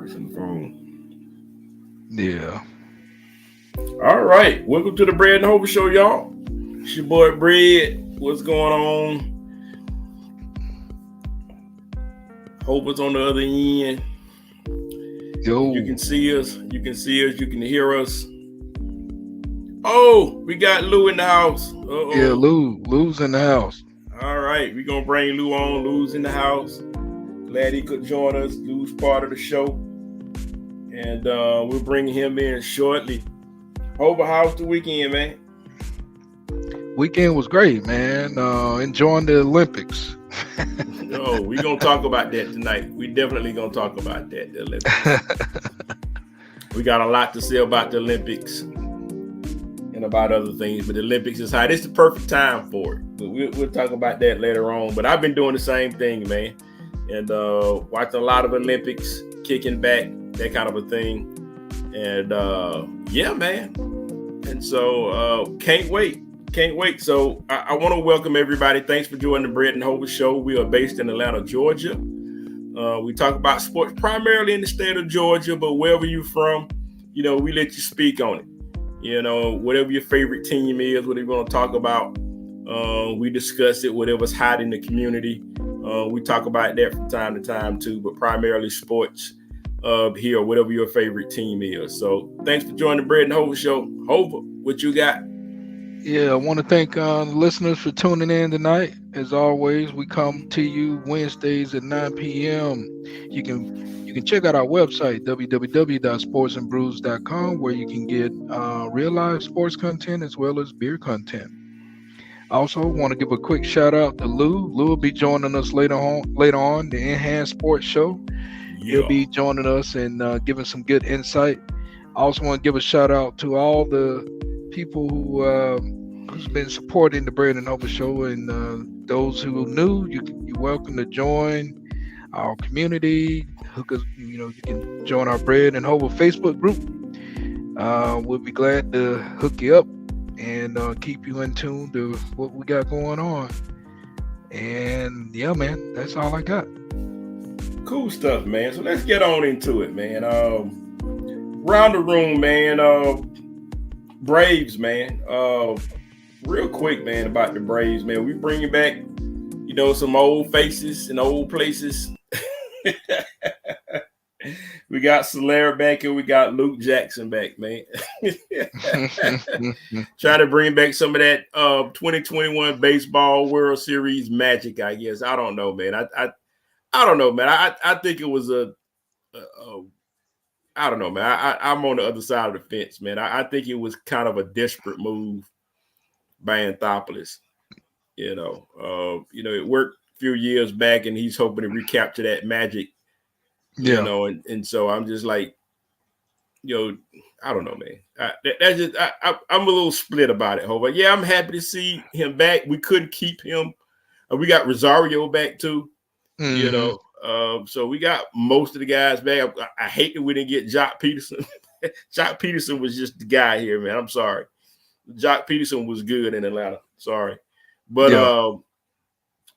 Ferguson phone. Yeah. All right. Welcome to the Bread and Hope Show, y'all. It's your boy Bread. What's going on? Hope it's on the other end. Yo. You can see us. You can see us. You can hear us. Oh, we got Lou in the house. Uh-oh. Yeah, Lou's in the house. All right. We're going to bring Lou on. Lou's in the house. Glad he could join us. Lou's part of the show. And we'll bring him in shortly. Hope, how's the weekend, man? Weekend was great, man. Enjoying the Olympics. Oh, we're going to talk about that tonight. We definitely going to talk about that, the Olympics. We got a lot to say about the Olympics and about other things, but the Olympics is hot. It's the perfect time for it. But we'll talk about that later on. But I've been doing the same thing, man. And watching a lot of Olympics, kicking back, that kind of a thing. And yeah, man. And so can't wait. So I want to welcome everybody. Thanks for joining the Bread and Hope Show. We are based in Atlanta, Georgia. We talk about sports primarily in the state of Georgia, but wherever you're from, we let you speak on it. Whatever your favorite team is, whatever you want to talk about, we discuss it, whatever's hot in the community. We talk about that from time to time too, but primarily sports here, whatever your favorite team is. So thanks for joining the Bread and Hope Show. Hope, what you got? Yeah, I want to thank the listeners for tuning in tonight. As always, we come to you Wednesdays at 9 p.m. You can check out our website, www.sportsandbrews.com, where you can get real life sports content as well as beer content. I also want to give a quick shout out to Lou. Lou will be joining us later on the Enhanced Sports Show. Yeah. He'll be joining us and giving some good insight. I also want to give a shout out to all the people who's been supporting the Bread and Hope Show, and those who are new, you're welcome to join our community. You can join our Bread and Hope Facebook group. We'll be glad to hook you up and keep you in tune to what we got going on. And yeah, man, that's all I got. Cool stuff, man. So let's get on into it, man. Round the room, man. Braves, man. Real quick, man, about the Braves, man. We bringing back, some old faces and old places. We got Soler back and we got Luke Jackson back, man. Try to bring back some of that 2021 baseball World Series magic, I guess. I don't know, man. I don't know, man. I think it was I don't know, man. I'm on the other side of the fence, man. I think it was kind of a desperate move by Anthopoulos. It worked a few years back, and he's hoping to recapture that magic. Yeah. And so I'm just like, I don't know, man. That's just I'm a little split about it, Hova. Yeah, I'm happy to see him back. We couldn't keep him. We got Rosario back too. Mm-hmm. So we got most of the guys back. I hate that we didn't get Jock Peterson. Jock Peterson was just the guy here, man. I'm sorry. Jock Peterson was good in Atlanta. Sorry. But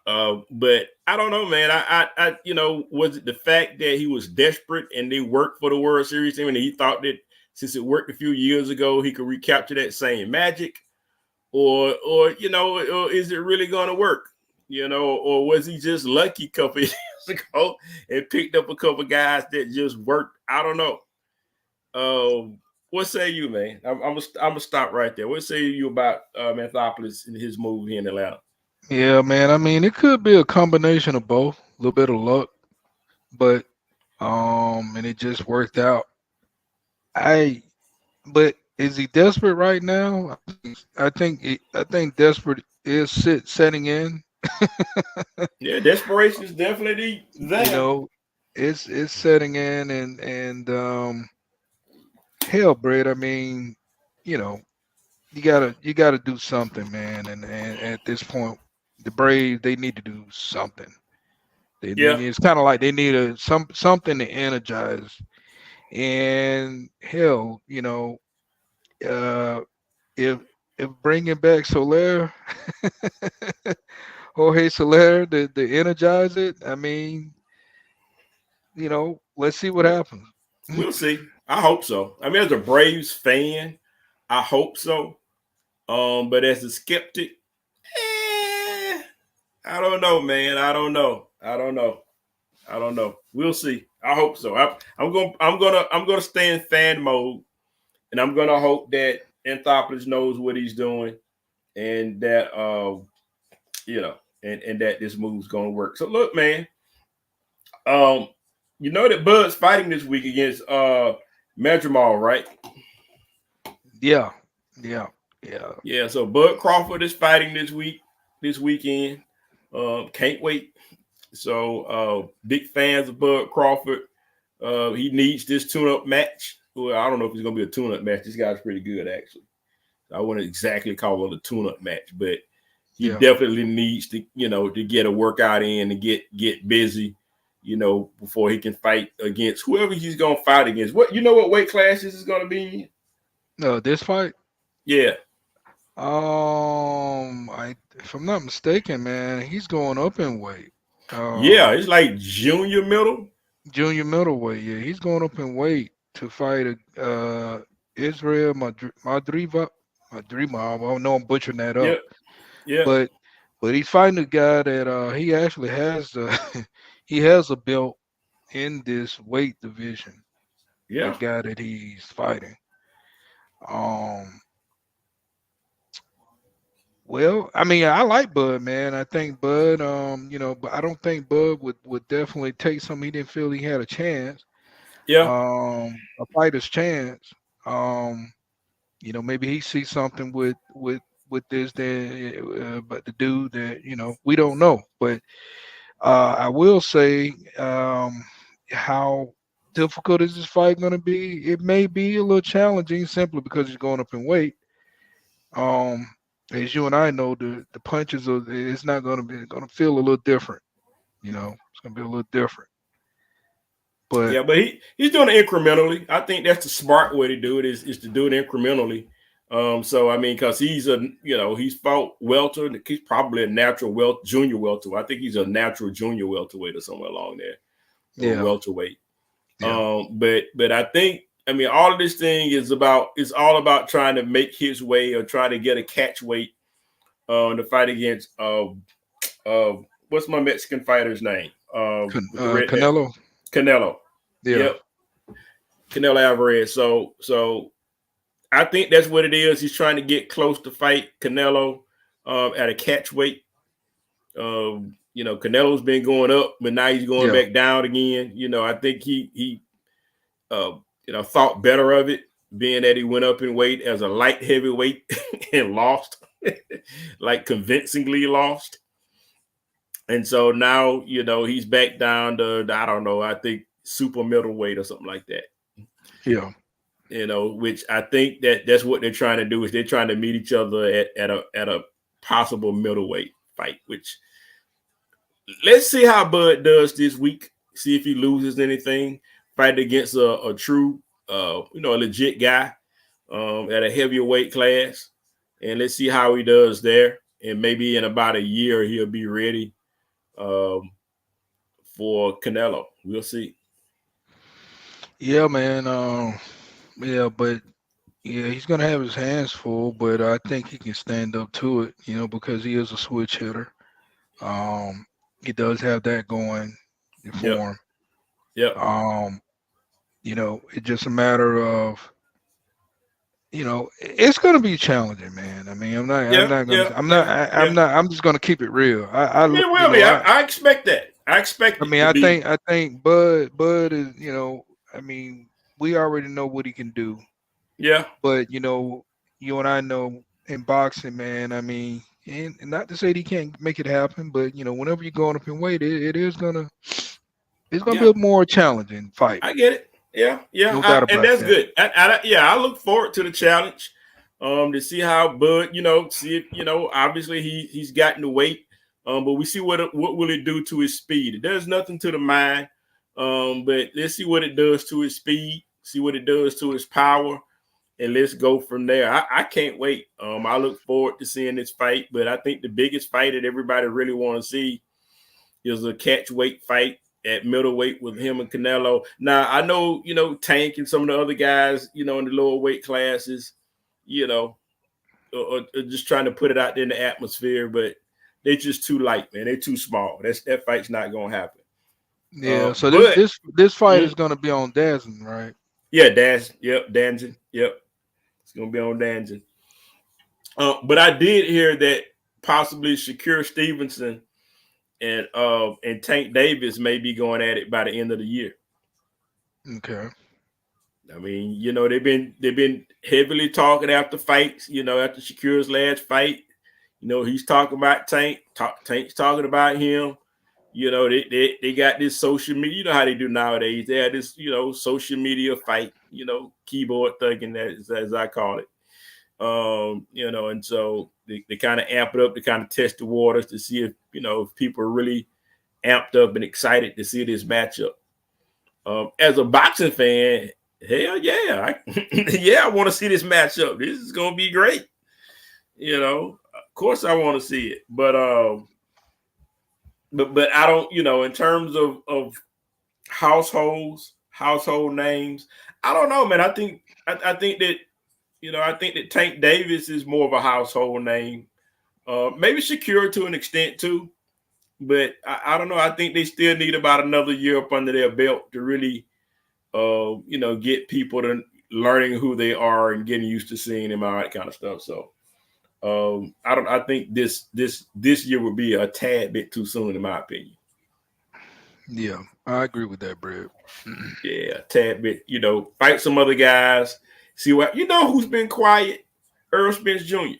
but I don't know, man. I was it the fact that he was desperate and they worked for the World Series team and he thought that since it worked a few years ago, he could recapture that same magic? Or is it really going to work? Or was he just lucky a couple years ago and picked up a couple guys that just worked? I don't know. What say you, man? I'm gonna stop right there. What say you about Anthopoulos and his move here in Atlanta? Yeah, man. I mean, it could be a combination of both, a little bit of luck, but and it just worked out. But is he desperate right now? I think desperate is setting in. Yeah, desperation is definitely there. It's setting in, and hell, Brett. I mean, you gotta do something, man. And at this point, the Braves, they need to do something. It's kind of like they need something to energize. And hell, if bringing back Soler, Jorge Soler, to energize it, I mean, let's see what happens. We'll see. I hope so. I mean, as a Braves fan, I hope so. But as a skeptic, I don't know, man. I don't know. We'll see. I hope so. I'm gonna stay in fan mode, and I'm gonna hope that Anthopoulos knows what he's doing, and that and that this move's gonna work. So look, man. Um, you know that Bud's fighting this week against Madrimal, right? Yeah. Yeah. So Bud Crawford is fighting this weekend. Can't wait. So big fans of Bud Crawford. He needs this tune-up match. Well, I don't know if it's gonna be a tune-up match. This guy's pretty good, actually. I wouldn't exactly call it a tune-up match, but he definitely needs to, to get a workout in and get busy, before he can fight against whoever he's gonna fight against. What weight class this is gonna be in? No, this fight. Yeah. If I'm not mistaken, man, he's going up in weight. Yeah, it's like junior middleweight. Yeah, he's going up in weight to fight Israel Madriva. I know I'm butchering that up. Yeah. But he's fighting a guy that he actually has he has a belt in this weight division. Yeah. The guy that he's fighting. Well, I mean, I like Bud, man. I think Bud, but I don't think Bud would definitely take something he didn't feel he had a chance. Yeah. A fighter's chance. Maybe he sees something with this that but the dude that we don't know. But I will say how difficult is this fight going to be? It may be a little challenging simply because he's going up in weight. As you and I know, the punches it's not going to feel a little different. It's going to be a little different. But yeah, but he's doing it incrementally. I think that's the smart way to do it is to do it incrementally. So I mean, because he's he's fought welter. He's probably a natural junior welter. I think he's a natural junior welterweight or somewhere along there. Yeah, welterweight. Yeah. But I think all of this thing is all about trying to make his way or try to get a catch weight to fight against what's my Mexican fighter's name? Canelo. Canelo. Yeah. Yep. Canelo Alvarez. So I think that's what it is. He's trying to get close to fight Canelo at a catch weight. Canelo's been going up, but now he's going back down again. I think he thought better of it, being that he went up in weight as a light heavyweight and lost, like convincingly lost. And so now, he's back down to, I don't know, I think super middleweight or something like that. Yeah. Which I think that's what they're trying to do is they're trying to meet each other at a possible middleweight fight, which let's see how Bud does this week. See if he loses anything. Fight against a true, a legit guy at a heavier weight class. And let's see how he does there. And maybe in about a year, he'll be ready for Canelo. We'll see. Yeah, man. But he's gonna have his hands full, but I think he can stand up to it, because he is a switch hitter. He does have that going for him. Yeah. It's just a matter of, it's gonna be challenging, man. I mean, I'm just gonna keep it real. I expect that. I think Bud is, we already know what he can do. Yeah. But you and I know in boxing, man, and not to say that he can't make it happen, but whenever you're going up in weight, it's gonna be a more challenging fight. I get it. Yeah. No doubt about and that's that. good. I look forward to the challenge. To see how Bud, see if, obviously he's gotten the weight. But we see what will it do to his speed. It does nothing to the mind. But let's see what it does to his speed, see what it does to his power, and let's go from there. I can't wait. I look forward to seeing this fight, but I think the biggest fight that everybody really want to see is a catch weight fight at middleweight with him and Canelo. Now I know, Tank and some of the other guys, in the lower weight classes, are just trying to put it out there in the atmosphere, but they're just too light, man. They're too small. That fight's not gonna happen. Yeah. So this fight is gonna be on DAZN, right? Yeah, Danzig. Yep. It's gonna be on Danzig. But I did hear that possibly Shakur Stevenson and Tank Davis may be going at it by the end of the year. Okay. I mean, they've been heavily talking after fights. After Shakur's last fight, he's talking about Tank. Tank's talking about him. They got this social media. You know how they do nowadays. They had this, social media fight. Keyboard thugging, as I call it. And so they kind of amp it up to kind of test the waters to see if people are really amped up and excited to see this matchup. As a boxing fan, hell yeah, I want to see this matchup. This is gonna be great. Of course I want to see it, but I don't. In terms of household names, I don't know, man. I think that I think that Tank Davis is more of a household name. Maybe Shakur to an extent too, but I don't know. I think they still need about another year up under their belt to really, get people to learning who they are and getting used to seeing them, all that kind of stuff. So, I think this year would be a tad bit too soon, in my opinion. Yeah, I agree with that, Brad. Yeah, a tad bit. Fight some other guys. See what who's been quiet? Earl Spence Jr.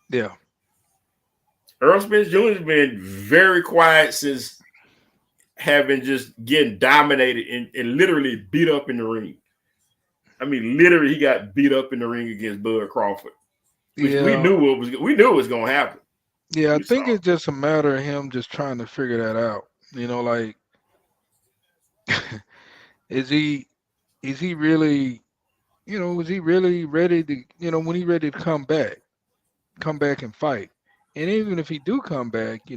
Yeah. Earl Spence Jr. has been very quiet since having just getting dominated and literally beat up in the ring. I mean, literally, he got beat up in the ring against Bud Crawford. Which we knew it was going to happen. Yeah, I think it's just a matter of him just trying to figure that out. Like, is he really, is he really ready to, when he's ready to come back and fight? And even if he do come back, he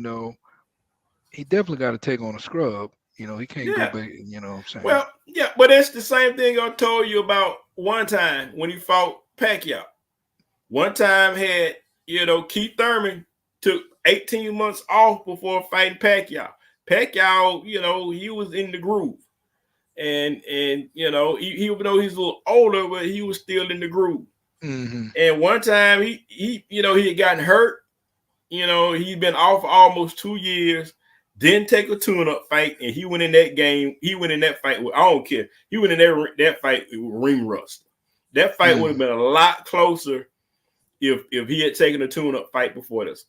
definitely got to take on a scrub. He can't go back, what I'm saying? Well, yeah, but that's the same thing I told you about one time when he fought Pacquiao. One time had, Keith Thurman took 18 months off before fighting Pacquiao. Pacquiao, he was in the groove. And even though he's a little older, but he was still in the groove. Mm-hmm. And one time he had gotten hurt. He'd been off for almost 2 years, didn't take a tune-up fight, and he went in that game. He went in that fight with, I don't care. He went in that fight with ring rust. That fight would have been a lot closer if he had taken a tune-up fight before this.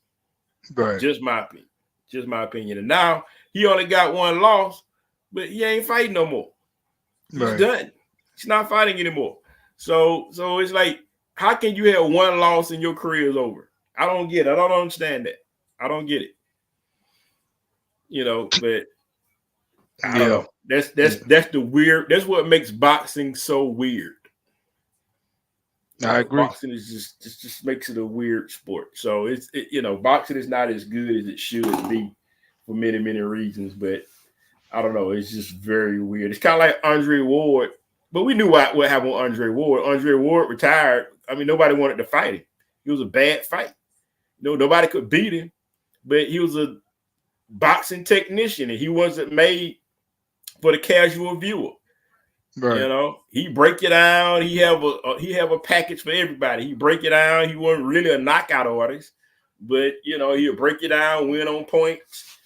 Right. Just my opinion. And now he only got one loss, but he ain't fighting no more. He's done. He's not fighting anymore. So it's like, how can you have one loss and your career is over? I don't get it. I don't understand that. I don't get it. But I don't know. That's the weird. That's what makes boxing so weird. I agree. Boxing is just makes it a weird sport. So boxing is not as good as it should be for many, many reasons. But I don't know. It's just very weird. It's kind of like Andre Ward. But we knew what happened with Andre Ward. Andre Ward retired. I mean, nobody wanted to fight him. It was a bad fight. Nobody could beat him. But he was a boxing technician, and he wasn't made for the casual viewer. Right. He break it down. He have a package for everybody. He break it down. He wasn't really a knockout artist, but he'll break it down, win on points.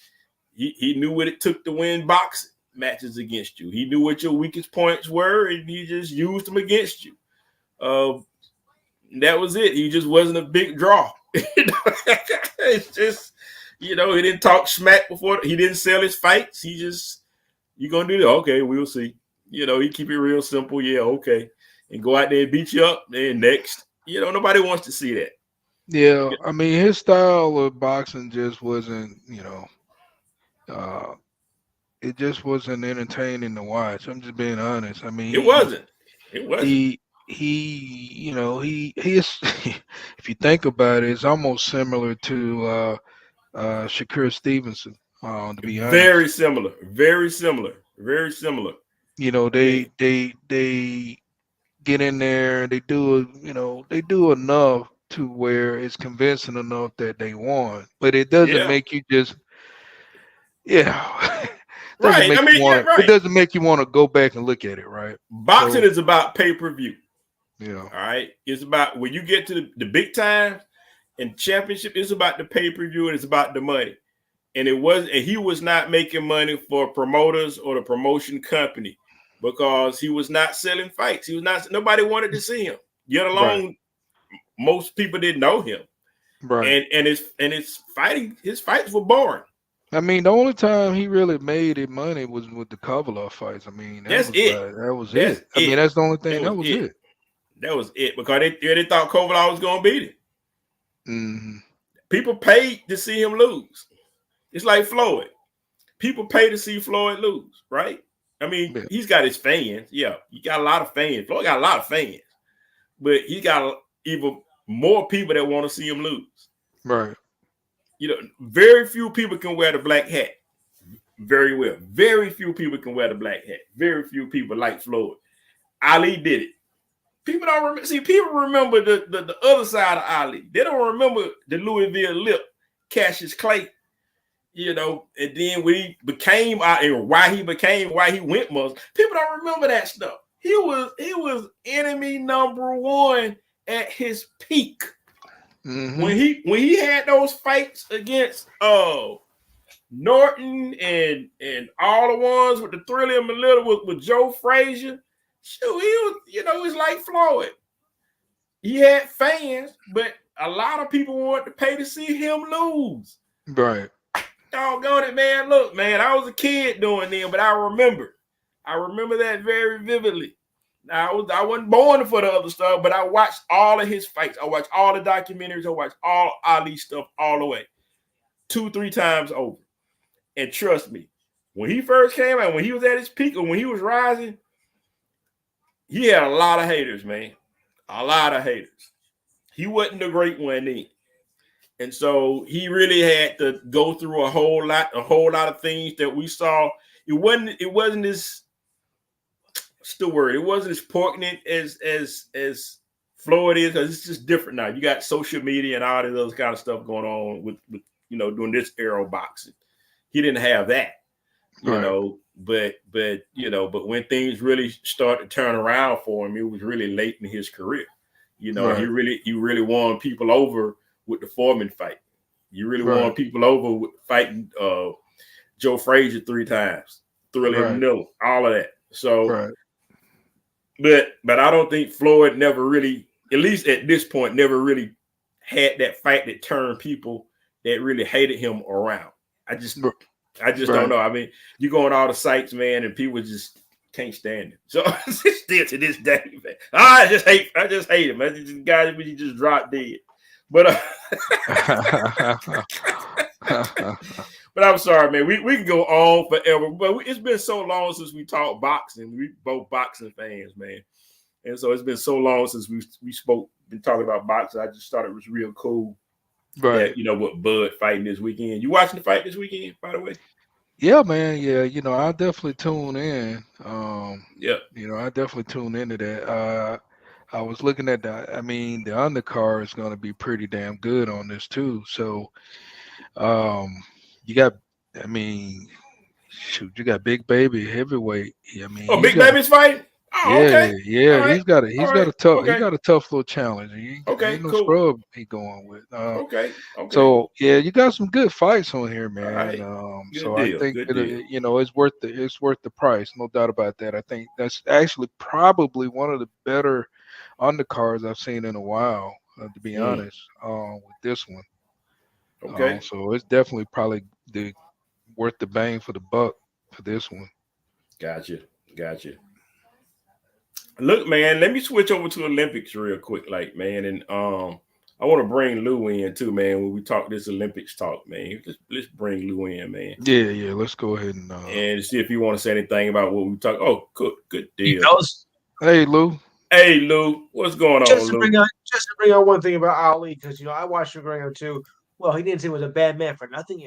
He knew what it took to win boxing matches against you. He knew what your weakest points were, and he just used them against you. That was it. He just wasn't a big draw. It's just, he didn't talk smack before. He didn't sell his fights. He just, you're going to do that. Okay, we'll see. He keep it real simple. Yeah, okay. And go out there and beat you up. And next, nobody wants to see that. Yeah, I mean, his style of boxing just wasn't, it just wasn't entertaining to watch. I'm just being honest. I mean, it wasn't. He is. If you think about it, it's almost similar to Shakur Stevenson. To be honest, Very similar. Very similar. Very similar. you know, I mean, they get in there, they do enough to where it's convincing enough that they won, but it doesn't yeah. make you just yeah. doesn't Right. make I you mean, yeah, want it right. doesn't make you want to go back and look at it, right? Boxing So is about pay-per-view. yeah, All right. It's about when you get to the big times and championship, it's about the pay-per-view and it's about the money. And he was not making money for promoters or the promotion company because he was not selling fights. He was not, nobody wanted to see him, yet right, alone most people didn't know him. right. His fights were boring. I mean, the only time he really made it money was with the Kovalev fights. I mean, That's it. that was That's it. I mean, it. that's the only thing. That That was was it. it. That was it because they thought Kovalev was going to beat him. Hmm. People paid to see him lose. It's like Floyd. People pay to see Floyd lose, right? I mean, Yeah, he's got his fans. Yeah, he got a lot of fans. Floyd got a lot of fans, but he got even more people that want to see him lose. right. You know, very few people can wear the black hat very well. Very few people can wear the black hat. Very few people like Floyd. Ali did it. People don't remember. See, people remember the other side of Ali. They don't remember the Louisville Lip, Cassius Clay. You know, and then when he became and why he went Muslim. People don't remember that stuff. He was enemy number one at his peak. Hmm. When he had those fights against Norton and all the ones with the Thriller and Melilla with Joe Frazier, shoot, he was, it was like Floyd. He had fans, but a lot of people wanted to pay to see him lose. Right. Doggone it, man. Look, man, I was a kid doing them, but I remember that very vividly. Now, I wasn't born for the other stuff, but I watched all of his fights. I watched all the documentaries. I watched all Ali stuff all the way, 2-3 times over. And trust me, when he first came out, when he was at his peak, or when he was rising, he had a lot of haters, man. A lot of haters. He wasn't the great one then. And so he really had to go through a whole lot of things that we saw. It wasn't as still word. It wasn't as poignant as Floyd is, because it's just different now. You got social media and all of those kind of stuff going on with doing this era of boxing. He didn't have that, Right. but but when things really started to turn around for him, it was really late in his career. He Right. really won people over with the Foreman fight. You really Right. won people over with fighting Joe Frazier 3 times, Thriller Right. Miller, all of that. So, Right. but I don't think Floyd never really, at least at this point, never really had that fight that turned people that really hated him around. I just don't Right. know. I mean, you go on all the sites, man, and people just can't stand it. So still to this day, man, I just hate him. I just guy he just dropped dead. But but I'm sorry, man. We can go on forever, but it's been so long since we talked boxing. We both boxing fans, man, and so it's been so long since we been talking about boxing. I just thought it was real cool Right. that what Bud fighting this weekend. You watching the fight this weekend, by the way? Yeah, man. Yeah, I definitely tune in. Yeah. I definitely tune into that. I was looking at I mean, the undercard is going to be pretty damn good on this too. So, you got, I mean, shoot, you got Big Baby heavyweight. I mean, Oh, he's Big got Baby's fighting. Oh, okay. All right. he's All got right. a tough, he Okay. got a tough little challenge. He Okay. ain't no Cool. scrub he going with. Okay. So yeah, you got some good fights on here, All man. right. Good So I deal. think Good that deal. it's worth the price, no doubt about that. I think that's actually probably one of the better undercards I've seen in a while, to be honest. With this one, Okay. so it's definitely probably worth the bang for the buck for this one. Gotcha. Look, man, let me switch over to Olympics real quick, man, and I want to bring Lou in too, man. When we talk this Olympics talk, man, let's bring Lou in, man, Yeah. Let's go ahead and and see if you want to say anything about what we talk. Oh, good Hey, deal. fellas. Hey, Lou. Hey, Lou, what's going on, Just to Lou? just to bring out one thing about Ali, because I watched him growing up too. Well, he didn't say he was a bad man for nothing,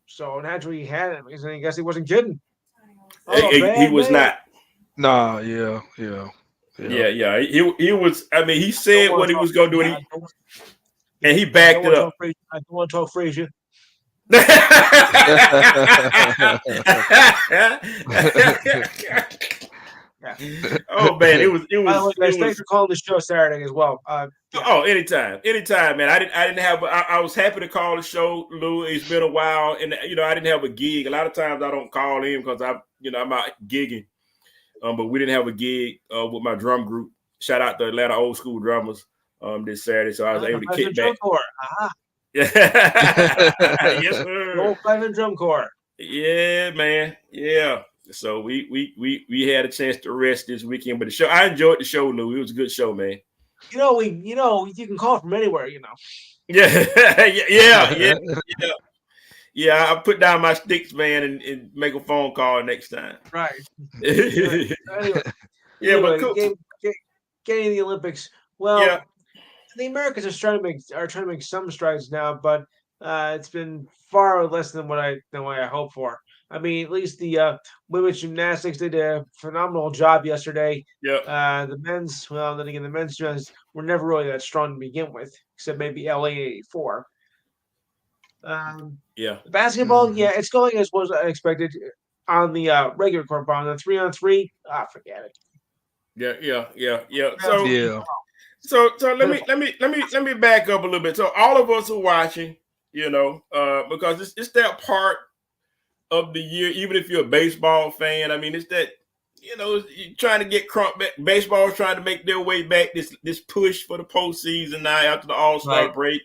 So naturally he had it because I guess he wasn't kidding. He was not. Nah, yeah. Yeah. He was. I mean, he said what he was going to do, and he I backed it up. I don't want to talk Frazier. Oh man, it was. By the way, guys, thanks for calling the show Saturday as well. Oh, anytime, man. I didn't have. I was happy to call the show, Lou. It's been a while, and I didn't have a gig. A lot of times I don't call in because I'm out gigging. But we didn't have a gig with my drum group. Shout out to Atlanta Old School Drummers this Saturday, so I was able to kick back. Yeah, yes, sir. Old Cleveland Drum Corps. Yeah, man. Yeah. So we had a chance to rest this weekend, but I enjoyed the show, Lou. It was a good show, man. You can call from anywhere, Yeah, yeah. I put down my sticks, man, and make a phone call next time. Right. But cool. Getting the Olympics. Well, the Americans are trying to make some strides now, but it's been far less than what I hoped for. I mean, at least the women's gymnastics did a phenomenal job yesterday. Yeah. The men's, well, then again, the men's gymnastics were never really that strong to begin with, except maybe LA '84. Basketball, it's going as was expected on the regular court, but on the 3-on-3, forget it. Yeah. So let me back up a little bit. So all of us are watching, because it's that part of the year. Even if you're a baseball fan, I mean, it's that trying to get crunk back. Baseball is trying to make their way back. This push for the postseason now after the All-Star break.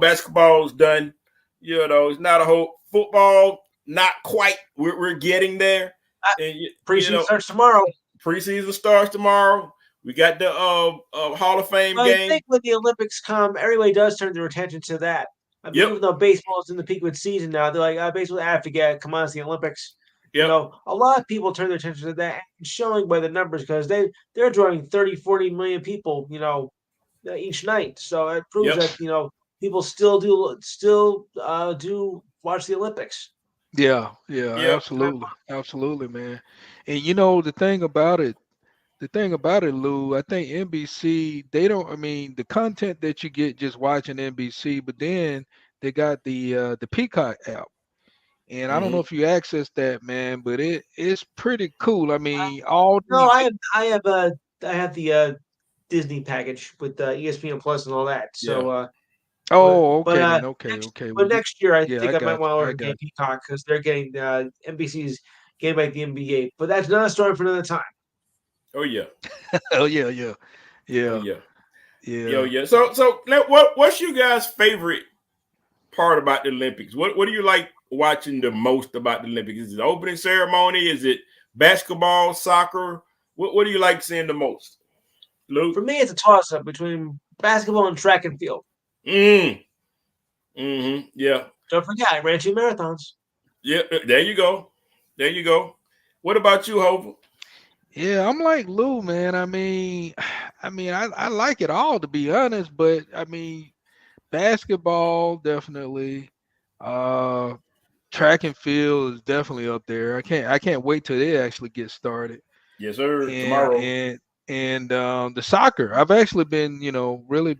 Basketball's done. It's not a whole football. Not quite. We're getting there. Preseason starts tomorrow. Preseason starts tomorrow. We got the Hall of Fame game. I think when the Olympics come, everybody does turn their attention to that. I mean, even though baseball is in the peak of its season now, they're like, baseball, I have to come on to the Olympics. Yep. A lot of people turn their attention to that, showing by the numbers because they're drawing 30, 40 million people, each night. So it proves that people still do watch the Olympics. Yeah, absolutely, man. And the thing about it, Lou, I think NBC, the content that you get just watching NBC, but then they got the Peacock app. And I don't know if you access that, man, but it's pretty cool. I mean, I have the Disney package with ESPN Plus and all that. So okay. But next year, I think I might want to order game Peacock because they're getting NBC's game like the NBA. But that's not a story for another time. Oh yeah. So what's your guys' favorite part about the Olympics? What do you like watching the most about the Olympics? Is it the opening ceremony? Is it basketball, soccer? What do you like seeing the most, Luke? For me, it's a toss-up between basketball and track and field. Yeah. Don't forget, I ran 2 marathons. Yeah, there you go. What about you, Hova? Yeah, I'm like Lou, man. I mean, I like it all, to be honest, but I mean, basketball definitely. Track and field is definitely up there. I can't wait till they actually get started. Yes, sir. Tomorrow. And the soccer. I've actually been, really,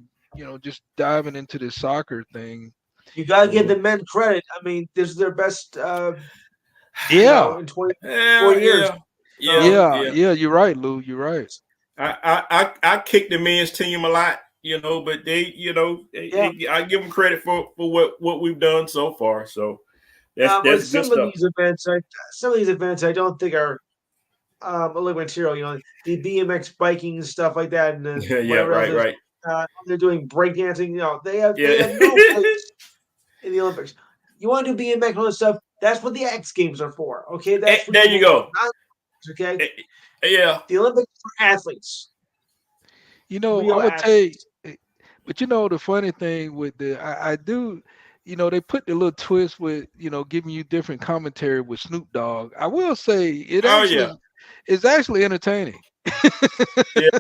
just diving into this soccer thing. You gotta give the men credit. I mean, this is their best. In 24 years. Yeah. You're right, Lou. You're right. I kick the men's team a lot, but they, I give them credit for what we've done so far. So that's good stuff. Some of these events I don't think are Olympic material. The BMX biking and stuff like that. And right. They're doing breakdancing. They have no place in the Olympics. You want to do BMX and all this stuff? That's what the X Games are for. Okay, there you go. Okay. Yeah. The Olympics are for athletes. I'm gonna tell you, but the funny thing with I do, they put the little twist with, giving you different commentary with Snoop Dogg. I will say it's actually entertaining. Yeah,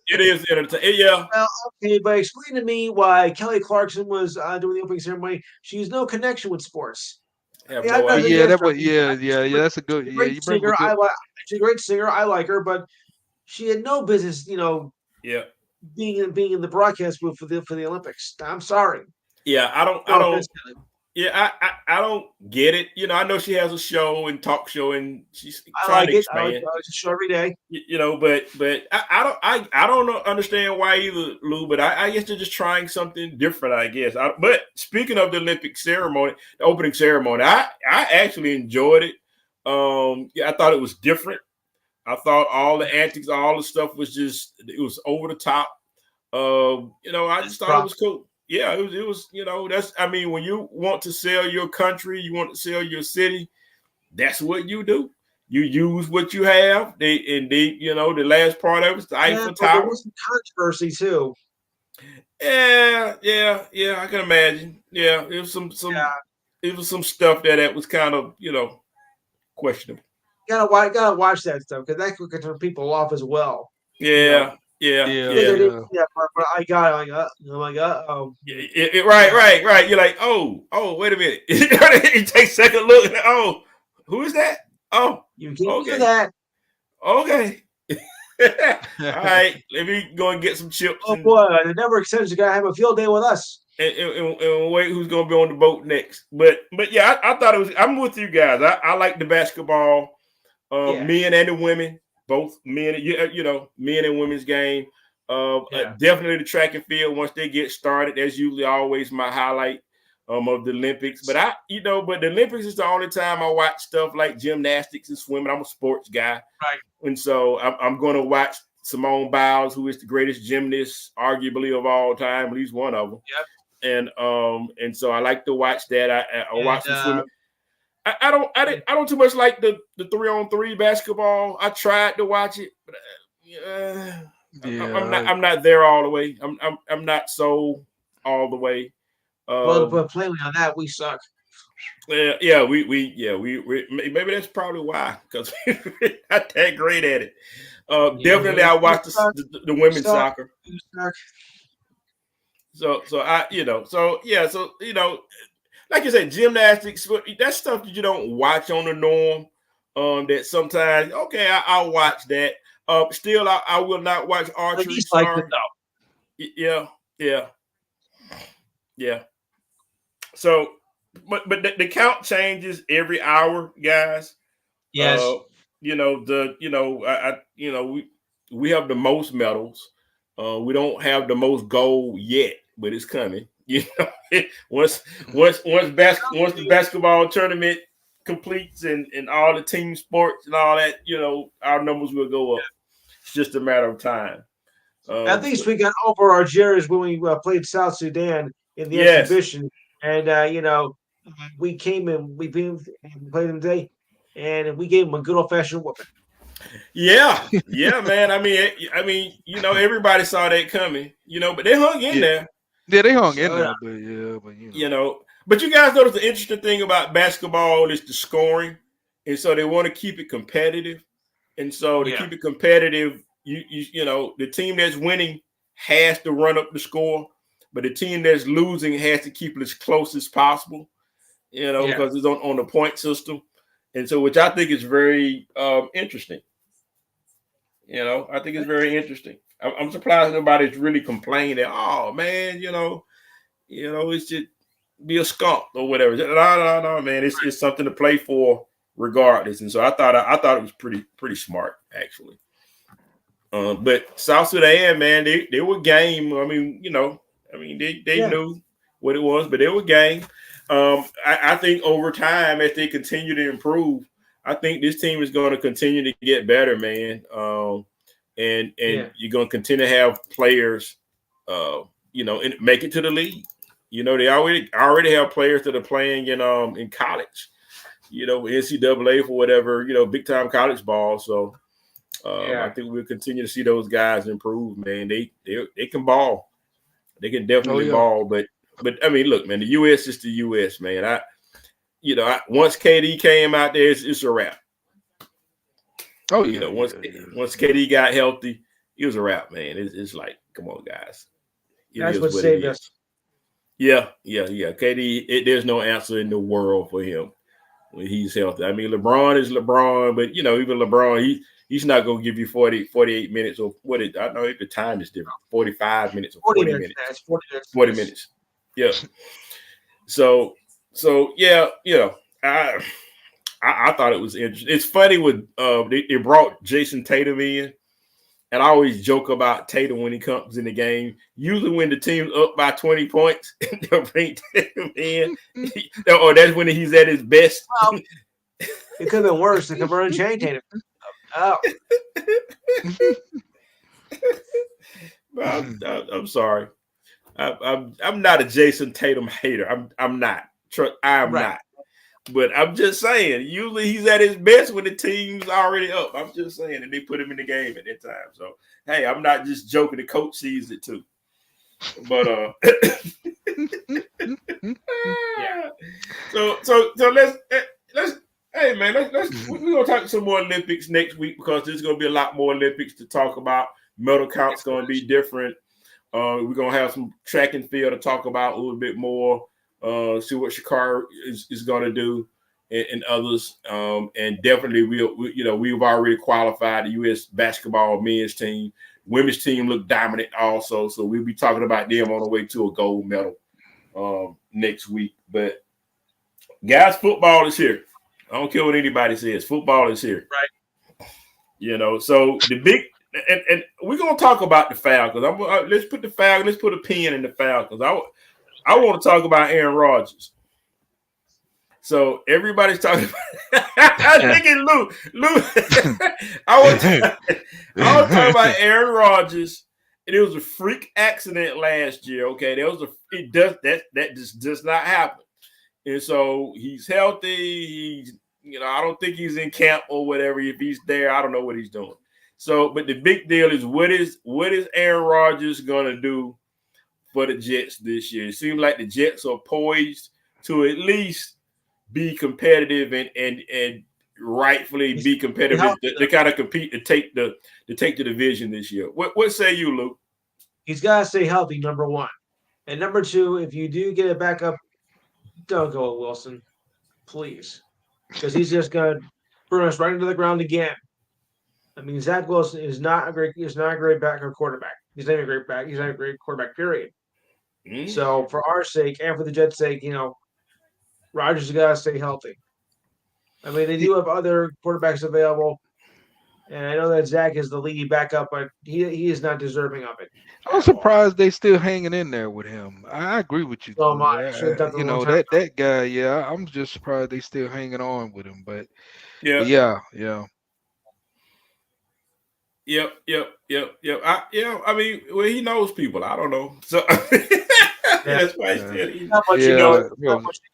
it is entertaining. Yeah. Well, okay, but explain to me why Kelly Clarkson was doing the opening ceremony. She has no connection with sports. I have I have no nothing idea. Yeah, against that her. was that's a good She's a yeah. great You bring up a singer. good She's a great singer. I like her, but she had no business, Yeah. being in the broadcast booth for the Olympics. I'm sorry. Yeah, I No don't offense, Kelly. yeah, I don't get it. I know she has a show and talk show and she's I trying like to it. I like expand. the show every day. But I don't understand why either, Lou. But I guess they're just trying something different. I guess. But speaking of the Olympic ceremony, the opening ceremony, I actually enjoyed it. Yeah, I thought it was different. I thought all the antics, all the stuff was it was over the top. I just thought it was cool. Yeah, it was. When you want to sell your country, you want to sell your city, that's what you do. You use what you have. The last part of it is the Eiffel But there Tower. was some controversy too. Yeah, I can imagine. Yeah, it was some stuff that was kind of questionable. Gotta watch that stuff because that could turn people off as well. Yeah. But I got oh. Right. You're like, oh, wait a minute. You take a second look. And, oh, who is that? Oh, you can't do that. Okay. All right. Let me go and get some chips. Oh boy, the network says you gotta have a field day with us. And wait, who's gonna be on the boat next? But yeah, I thought it was. I'm with you guys. I like the basketball, men and the women, both men. Men and women's game. Definitely the track and field. Once they get started, that's usually always my highlight of the Olympics. But but the Olympics is the only time I watch stuff like gymnastics and swimming. I'm a sports guy, right? And so I'm going to watch Simone Biles, who is the greatest gymnast, arguably of all time, at least one of them. Yep. And so I like to watch that. I watch the swimming. I don't too much like the 3-on-3 basketball. I tried to watch it, but I'm not there all the way. I'm not so all the way. But plainly on that, we suck. We maybe that's probably why, because we're not that great at it. Definitely, I watched the women's soccer. So like you said, gymnastics. That's stuff that you don't watch on the norm. That sometimes, okay, I'll watch that. Still, I will not watch archery. Yeah. So, but the count changes every hour, guys. Yes. We have the most medals. We don't have the most gold yet, but it's coming. Once the basketball tournament completes and all the team sports and all that, our numbers will go up. It's just a matter of time. At least we got over our jeers when we played South Sudan in the exhibition, and we came and we played them today, and we gave them a good old fashioned whooping. Yeah, man. Everybody saw that coming, but they hung in there. Yeah, they hung in there, but you guys notice the interesting thing about basketball is the scoring, and so they want to keep it competitive, and so to keep it competitive, the team that's winning has to run up the score, but the team that's losing has to keep it as close as possible, because it's on the point system, and so which I think is very interesting. I think it's very interesting. I'm surprised nobody's really complaining. Oh man, it's just be a skunk or whatever. No, man. It's something to play for regardless. And so I thought it was pretty smart actually. But South Sudan, man, they were game. They knew what it was, but they were game. I think over time, as they continue to improve, I think this team is going to continue to get better, man. And you're going to continue to have players, and make it to the league. They already have players that are playing in college, NCAA for whatever, big time college ball. So I think we'll continue to see those guys improve, man. They can ball. They can definitely ball. But look, man, the U.S. is the U.S., man. Once KD came out there, it's a wrap. Oh, You yeah. know, once KD got healthy, it was a wrap, man. It's like, come on, guys. That's what saved us. Yeah. KD, there's no answer in the world for him when he's healthy. I mean, LeBron is LeBron, but you know, even LeBron, he's not going to give you 48 minutes or what it. I know the time is different. 45 minutes or 40 minutes. 40 minutes. Yeah. So yeah, you know, I thought it was interesting. It's funny with they brought Jason Tatum in. And I always joke about Tatum when he comes in the game. Usually when the team's up by 20 points, they'll bring Tatum in. Or that's when he's at his best. Well, it could have been worse. They could have run chain Tatum. Oh. I'm sorry. I'm not a Jason Tatum hater. I'm not. I'm not. But I'm just saying, usually he's at his best when the team's already up. I'm just saying, and they put him in the game at that time. So, hey, I'm not just joking. The coach sees it too. But yeah. So let's hey man, we're gonna talk some more Olympics next week because there's gonna be a lot more Olympics to talk about. Medal count's gonna be different. We're gonna have some track and field to talk about a little bit more. See what Sha'Carri is going to do, and others, and definitely we've already qualified the U.S. basketball men's team. Women's team look dominant also, so we'll be talking about them on the way to a gold medal next week. But guys, football is here. I don't care what anybody says. Football is here, right? You know, so the big and we're gonna talk about the Falcons. Let's put a pin in the Falcons. I want to talk about Aaron Rodgers. So everybody's talking about I think it's Lou. I want to talk about Aaron Rodgers. And it was a freak accident last year. Okay, that just does not happen. And so he's healthy. I don't think he's in camp or whatever. If he's there, I don't know what he's doing. So, but the big deal is what is Aaron Rodgers gonna do for the Jets this year? It seems like the Jets are poised to at least be competitive and rightfully be competitive to kind of compete to take the division this year. What say you, Luke? He's got to stay healthy, number one. And number two, if you do get it back up, don't go with Wilson, please. Because he's just going to burn us right into the ground again. I mean, Zach Wilson is not a great backup quarterback. He's not a great back. He's not a great quarterback, period. Mm-hmm. So for our sake and for the Jets' sake, Rodgers has got to stay healthy. I mean, they do have other quarterbacks available, and I know that Zach is the leading backup, but he is not deserving of it. I'm surprised they still hanging in there with him. I agree with you. So am I. That guy. Yeah, I'm just surprised they still hanging on with him. But yeah. Yep. I mean, well, he knows people. I don't know. So that's why he's still. Not much you know. Not much you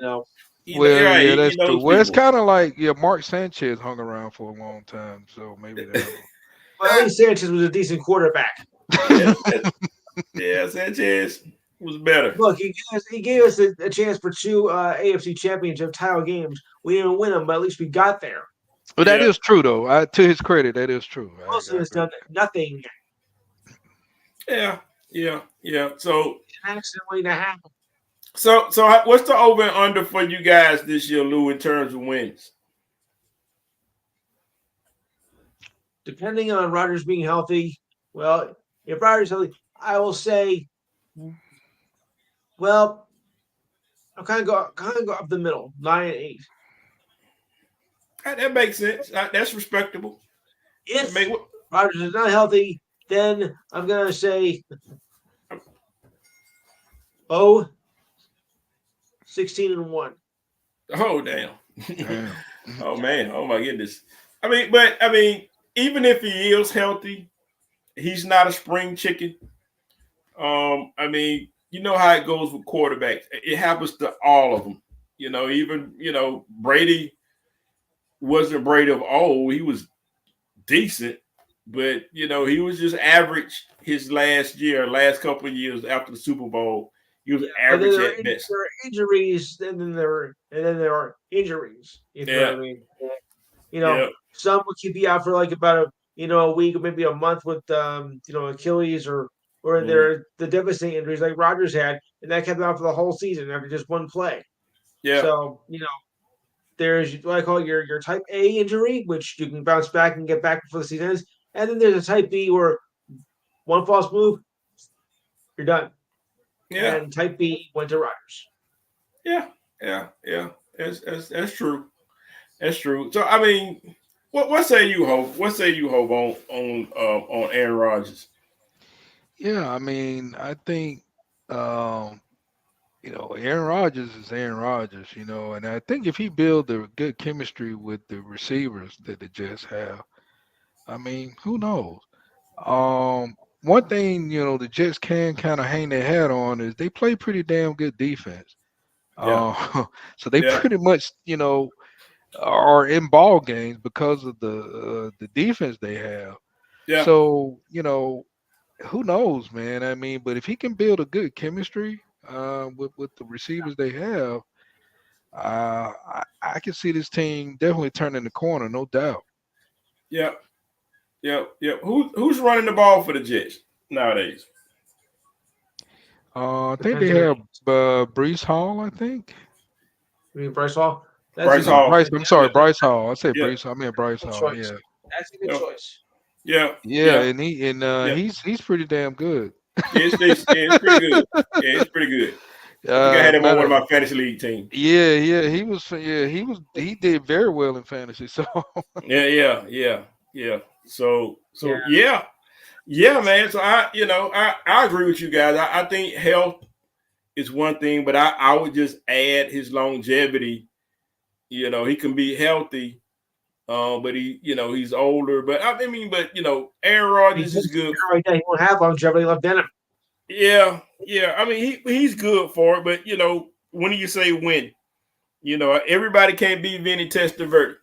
know. So Well, that's true. Well, it's kind of like Mark Sanchez hung around for a long time, so maybe that. Well, at least Sanchez was a decent quarterback. Yeah, Sanchez was better. Look, he gave us a chance for 2 AFC Championship title games. We didn't win them, but at least we got there. Well, that is true, though. To his credit, that is true. Wilson has done nothing. Yeah. So accidentally to happen. So what's the over and under for you guys this year, Lou, in terms of wins? Depending on Rodgers being healthy, well, if Rodgers is healthy, I will say, well, I'll kind of go up the middle, 9-8. That makes sense. That's respectable. If Rodgers is not healthy, then I'm gonna say 16-1. Oh damn. Oh man. Oh my goodness. I mean, even if he is healthy, he's not a spring chicken. I mean, you know how it goes with quarterbacks. It happens to all of them. Even Brady wasn't Brady of old. He was decent, but he was just average his last couple of years after the Super Bowl. He was average at best. There are injuries, and then there are injuries. You know what I mean? Some could be out for like about a week or maybe a month with Achilles or they're the devastating injuries like Rodgers had, and that kept him out for the whole season after just one play. Yeah. So there's what I call your type A injury, which you can bounce back and get back before the season ends, and then there's a type B where one false move, you're done. Yeah. And type B went to Rodgers. Yeah. That's true. That's true. So I mean, what say you, Hope? What say you, Hope, on Aaron Rodgers? Yeah, I mean, I think Aaron Rodgers is Aaron Rodgers, and I think if he build a good chemistry with the receivers that the Jets have, I mean, who knows? One thing, the Jets can kind of hang their hat on is they play pretty damn good defense. So they pretty much, are in ball games because of the defense they have. Yeah. So, who knows, man? I mean, but if he can build a good chemistry with the receivers they have, I can see this team definitely turning the corner, no doubt. Yeah. Who's running the ball for the Jets nowadays? I think they have Brees Hall. I think. You mean Bryce Hall? Bryce Hall. I'm sorry, Bryce Hall. I said Brees. I mean Bryce Hall. Choice. Yeah. That's a good choice. Yeah, and he's pretty damn good. It's pretty good. Yeah, it's pretty good. I think I had him on one of my fantasy league teams. Yeah, he did very well in fantasy. So yeah. So yeah, man. So I agree with you guys. I think health is one thing, but I would just add his longevity. He can be healthy. But he's older. But Aaron Rodgers is good. Right now, he won't have longevity left in him. Yeah. I mean, he's good for it. But when do you say when? Everybody can't be Vinny Testaverde.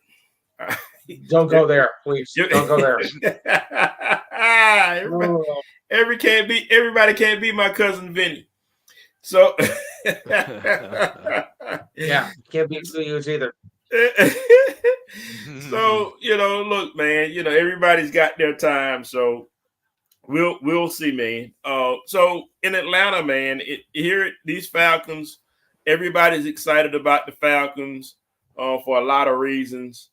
Don't go there, please. Don't go there. Everybody can't be my cousin Vinny. So yeah, can't be huge either. So look, man, everybody's got their time, so we'll see, man. So in Atlanta, man, here these Falcons, everybody's excited about the Falcons for a lot of reasons.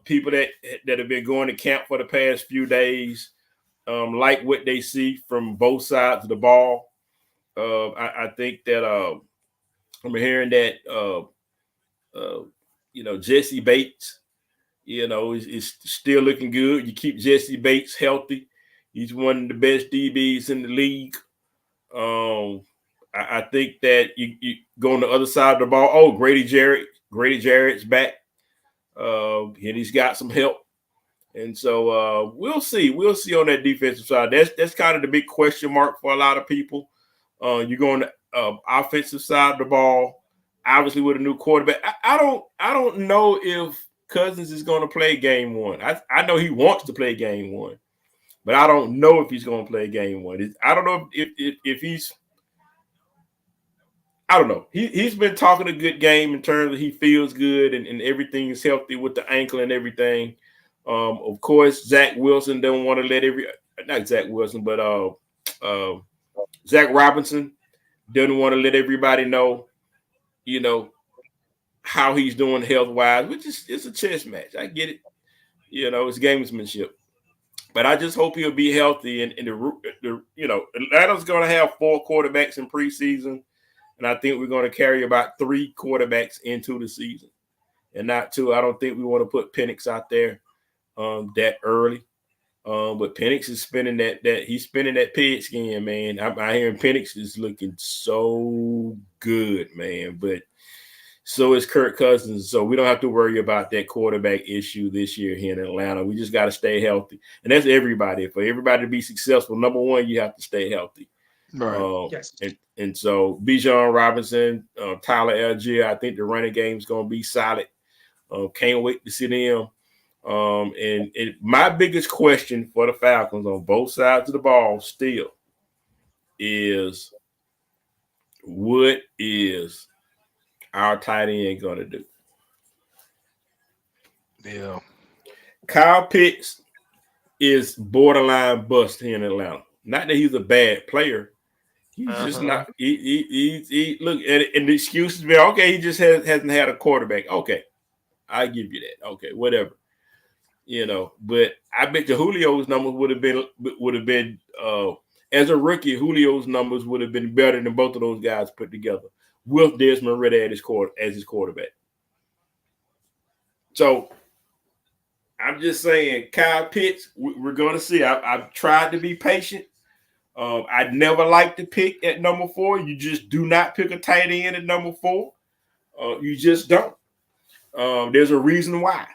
People that have been going to camp for the past few days like what they see from both sides of the ball. I think that I'm hearing that Jesse Bates, is still looking good. You keep Jesse Bates healthy. He's one of the best DBs in the league. I think that you go on the other side of the ball. Oh, Grady Jarrett's back. And he's got some help. And so we'll see. We'll see on that defensive side. That's kind of the big question mark for a lot of people. You go on the offensive side of the ball. Obviously, with a new quarterback, I don't know if Cousins is going to play game one. I know he wants to play game one, but I don't know if he's going to play game one. I don't know if he's. I don't know. He's been talking a good game in terms of he feels good and everything is healthy with the ankle and everything. Of course, Zach Wilson don't want to let not Zach Wilson, but Zach Robinson doesn't want to let everybody know. How he's doing health-wise, which is it's a chess match. I get it. It's gamesmanship. But I just hope he'll be healthy. And Atlanta's going to have 4 quarterbacks in preseason. And I think we're going to carry about 3 quarterbacks into the season. And not 2. I don't think we want to put Penix out there that early. But Penix is spinning he's spinning that pigskin, man. I hear Penix is looking so good, man. But so is Kirk Cousins. So we don't have to worry about that quarterback issue this year here in Atlanta. We just got to stay healthy. And that's everybody. For everybody to be successful, number one, you have to stay healthy. Right. Yes. And so Bijan Robinson, Tyler Algier, I think the running game is going to be solid. Can't wait to see them. And my biggest question for the Falcons on both sides of the ball still is, what is our tight end going to do? Yeah. Kyle Pitts is borderline bust here in Atlanta. Not that he's a bad player. He's just not. He look at it, and the excuses be okay. He just hasn't had a quarterback. Okay, I give you that. Okay, whatever. But I bet you Julio's numbers would have been as a rookie. Julio's numbers would have been better than both of those guys put together with Desmond Ridder as his quarterback. So I'm just saying, Kyle Pitts, we're going to see. I've tried to be patient. I'd never like to pick at number 4. You just do not pick a tight end at number 4. You just don't. There's a reason why.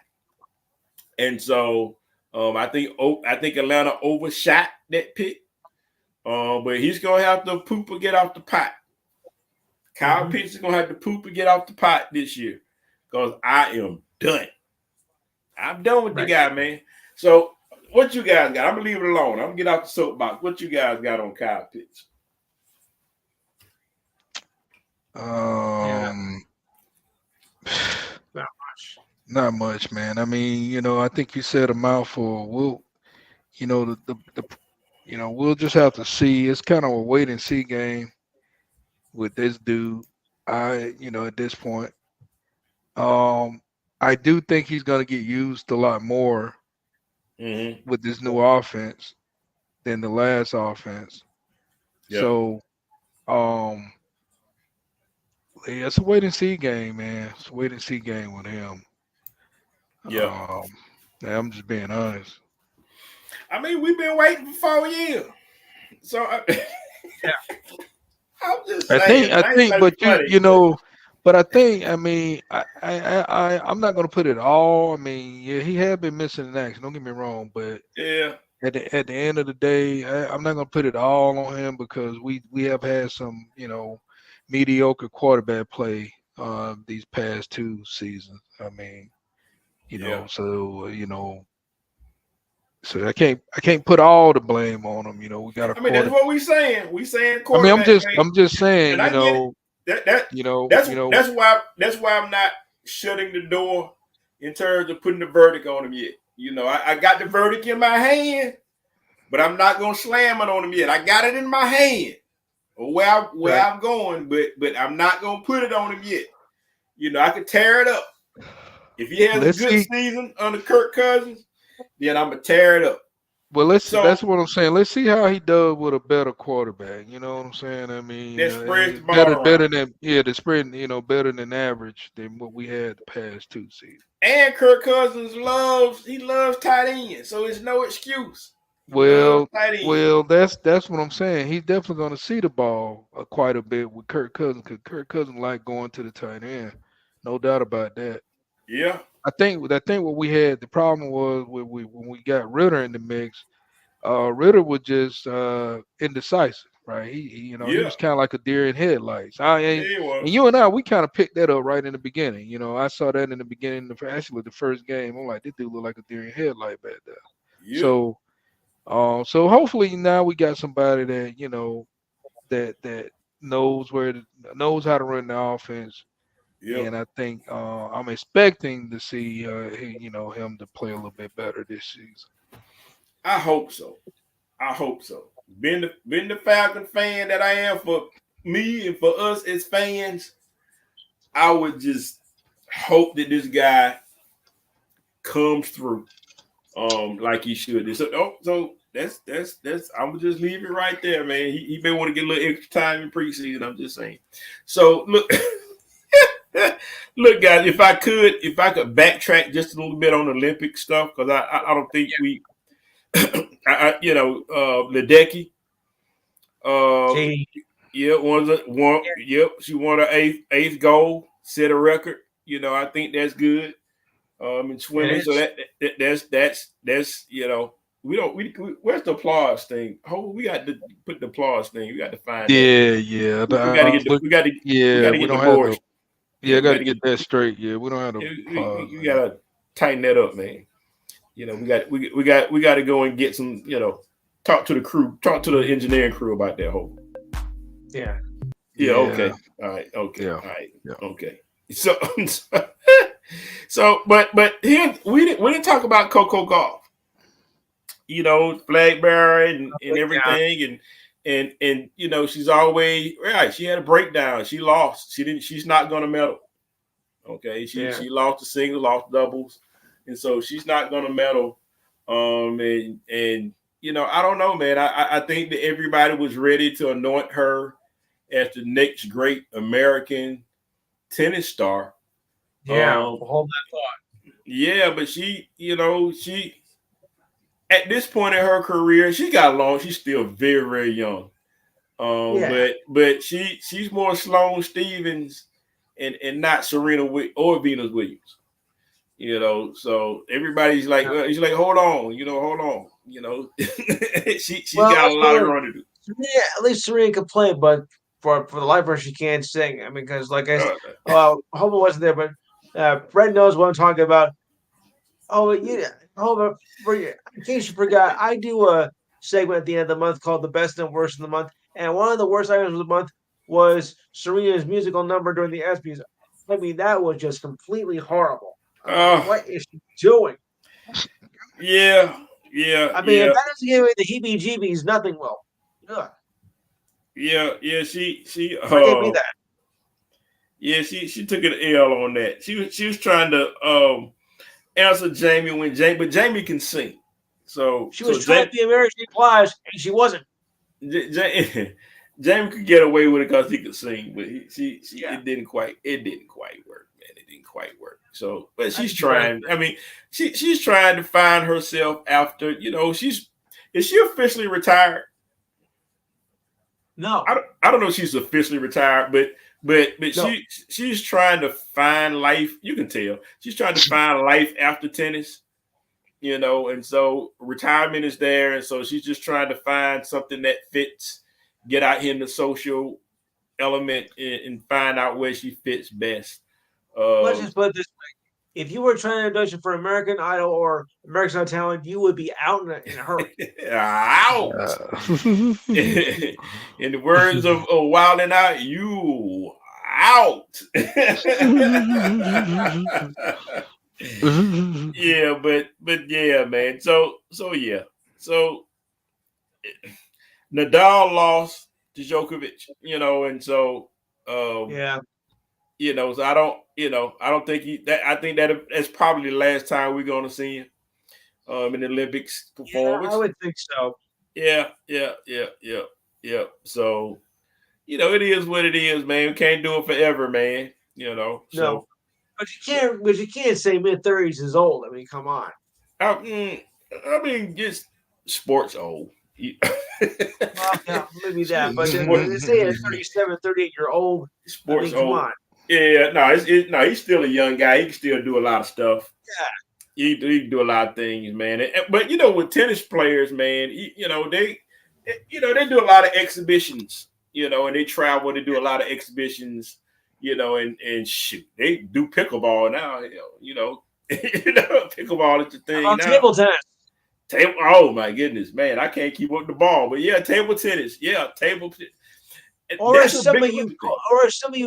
And so I think Atlanta overshot that pick. But he's going to have to poop or get off the pot. Kyle Pitts is going to have to poop or get off the pot this year because I am done. I'm done with the guy, man. So what you guys got? I'm going to leave it alone. I'm going to get off the soapbox. What you guys got on Kyle Pitts? Not much, man. I mean, I think you said a mouthful. We'll just have to see. It's kind of a wait and see game with this dude. At this point, I do think he's going to get used a lot more with this new offense than the last offense. Yep. So, it's a wait and see game, man. It's a wait and see game with him. Yeah. I'm just being honest. I mean, we've been waiting for 4 years. So, I'm just saying. I think, but but I think, I mean, I'm not going to put it all. I mean, yeah, he had been missing in action. Don't get me wrong, but at the end of the day, I'm not going to put it all on him because we have had some, mediocre quarterback play these past 2 seasons. I mean, so I can't put all the blame on him. We got I mean, that's what we saying. We saying I mean, I'm just saying, that's why I'm not shutting the door in terms of putting the verdict on him yet. I got the verdict in my hand, but I'm not gonna slam it on him yet. I got it in my hand where I'm going, but I'm not gonna put it on him yet. I could tear it up. If he has a good season under Kirk Cousins, then I'm gonna tear it up. Well, that's what I'm saying. Let's see how he does with a better quarterback. You know what I'm saying? I mean, that spreads the ball better than the spread. Better than average than what we had the past 2 seasons. And Kirk Cousins loves tight ends, so it's no excuse. Well, that's what I'm saying. He's definitely going to see the ball quite a bit with Kirk Cousins because Kirk Cousins like going to the tight end, no doubt about that. Yeah. I think what we had, the problem was when we got Ridder in the mix, Ridder was just indecisive, right? He was kind of like a deer in headlights. And you and I, we kind of picked that up right in the beginning. I saw that in the beginning, actually the first game. I'm like, this dude look like a deer in headlight back there. Yeah. So hopefully now we got somebody that that knows how to run the offense. Yep. And I think I'm expecting to see him to play a little bit better this season. I hope so. Being the Falcon fan that I am, for me and for us as fans, I would just hope that this guy comes through like he should. So that's I'm gonna just leave it right there, man. He may want to get a little extra time in preseason. I'm just saying. So look. Look, guys, if I could backtrack just a little bit on Olympic stuff, because I don't think we, Ledecky, she won her eighth gold, set a record. I think that's good. In swimming, so that's where's the applause thing? We got to put the applause thing. We got to find. Yeah. We got to get the board. Yeah, I got to get that straight. Yeah, we don't have to. You got to tighten that up, man. We got to go and get some. Talk to the crew, talk to the engineering crew about that whole. Yeah. Yeah. Okay. All right. Okay. Yeah. All right. Yeah. Okay. So So, but here we didn't talk about Coco Gauff. You know, flag bearer and everything, and you know, she's always right. She had a breakdown. She lost. She didn't. She's not going to medal. Okay, she lost the singles, lost doubles, and so she's not going to medal. And you know, I don't know, man. I think that everybody was ready to anoint her as the next great American tennis star. Yeah, hold that thought. Yeah, but she, you know, she at this point in her career, she got long. She's still very, very young. But she's more Sloane Stevens and not Serena or Venus Williams. You know, so everybody's like, he's like, hold on, you know, you know, she's got a lot of run to do. Yeah, at least Serena can play, but for the life of her, she can't sing. I mean, because like I said, Homer wasn't there, but Fred knows what I'm talking about. Oh, yeah, Homer, in case you forgot, I do a segment at the end of the month called "The Best and Worst of the Month," and one of the worst items of the month was Serena's musical number during the ESPYs. I mean, that was just completely horrible. What is she doing? Yeah. I mean, if that doesn't give me the heebie-jeebies, nothing will. Ugh. Yeah. She Give me that. Yeah, she took an L on that. She was trying to answer Jamie but Jamie can sing. So she was trying to be American Plies, and she wasn't. Jamie could get away with it because he could sing, but it didn't quite work, man. It didn't quite work. So, but she's trying. I mean, she's trying to find herself after, you know, is she officially retired? No. I don't know if she's officially retired, but no. she's trying to find life. You can tell she's trying to find life after tennis, you know, and so retirement is there, and so she's just trying to find something that fits, get out here in the social element, and find out where she fits best. Let's just put it this way: if you were trying to audition for American Idol or America's Got Talent, you would be out in a hurry. Out. In the words of Wild 'N Out, you out. Yeah, but yeah, man. So yeah. So Nadal lost to Djokovic, you know, and so you know, so I don't think I think that's probably the last time we're gonna see him in the Olympics performance. Yeah, I would think so. Yeah. So, you know, it is what it is, man. We can't do it forever, man. You know. So. No. But you can't say mid-30s is old. I mean, come on. I mean, just sports old. Well, yeah, maybe that, but when they say a 37, 38-year-old, sports come old. On. Yeah, no, he's still a young guy. He can still do a lot of stuff. Yeah, he can do a lot of things, man. But you know, with tennis players, man, you know they do a lot of exhibitions, you know, and they travel to do a lot of exhibitions, you know, and shoot, they do pickleball now, you know, pickleball is the thing now. Table tennis. Oh my goodness, man, I can't keep up the ball, but yeah, table tennis, table tennis. Or as some of you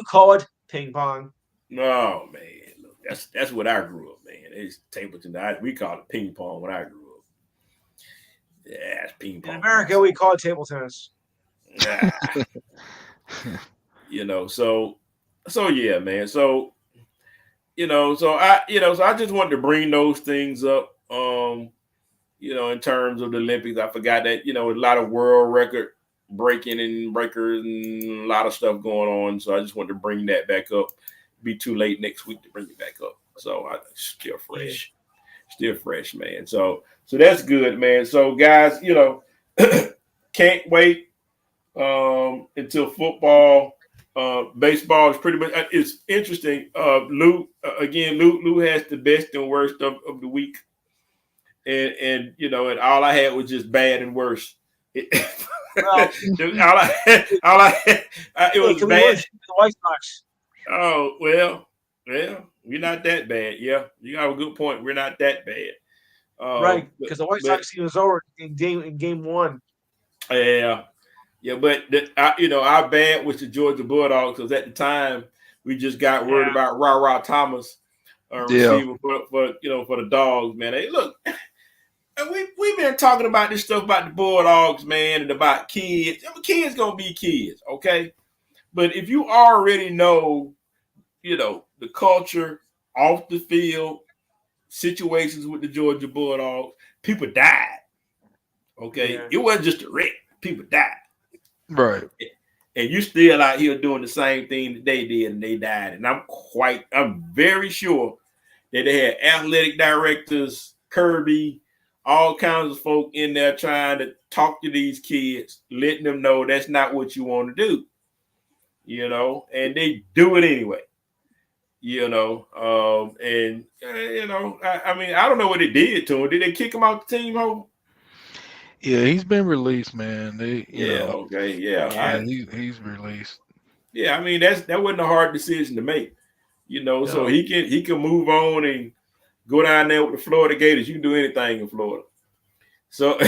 call it, ping pong. Oh man, look, that's what I grew up, man. It's table tennis. We call it ping pong when I grew up. Yeah, it's ping pong. In America, we call it table tennis. You know, so yeah, man. So you know, so I just wanted to bring those things up. You know, in terms of the Olympics, I forgot that, you know, a lot of world record breaking and breakers and a lot of stuff going on. So I just wanted to bring that back up. Be too late next week to bring it back up. So I still fresh, man. So that's good, man. So guys, you know, can't wait until football. Baseball is pretty much, it's interesting. Lou has the best and worst of the week. And you know, and all I had was just bad and worse. It was bad. The White Sox. Oh well, we're not that bad. Yeah, you have a good point. We're not that bad, right? Because the White Sox was over in game one. Yeah, but our bad was the Georgia Bulldogs, because at the time we just got worried about Ra Thomas receiver for the Dogs, man. Hey, look, we've been talking about this stuff about the Bulldogs, man, and about kids. Kids gonna be kids, okay? But if you already know, the culture off the field, situations with the Georgia Bulldogs, people died. Okay, It wasn't just a wreck; people died. Right. And you still out here doing the same thing that they did, and they died. And I'm very sure that they had athletic directors, Kirby, all kinds of folk in there trying to talk to these kids, letting them know that's not what you want to do, and they do it anyway, I mean, I don't know what they did to him. Did they kick him out the team, Hope? Yeah, he's been released, man. He's released. Yeah, I mean that wasn't a hard decision to make, So he can move on and go down there with the Florida Gators. You can do anything in Florida, so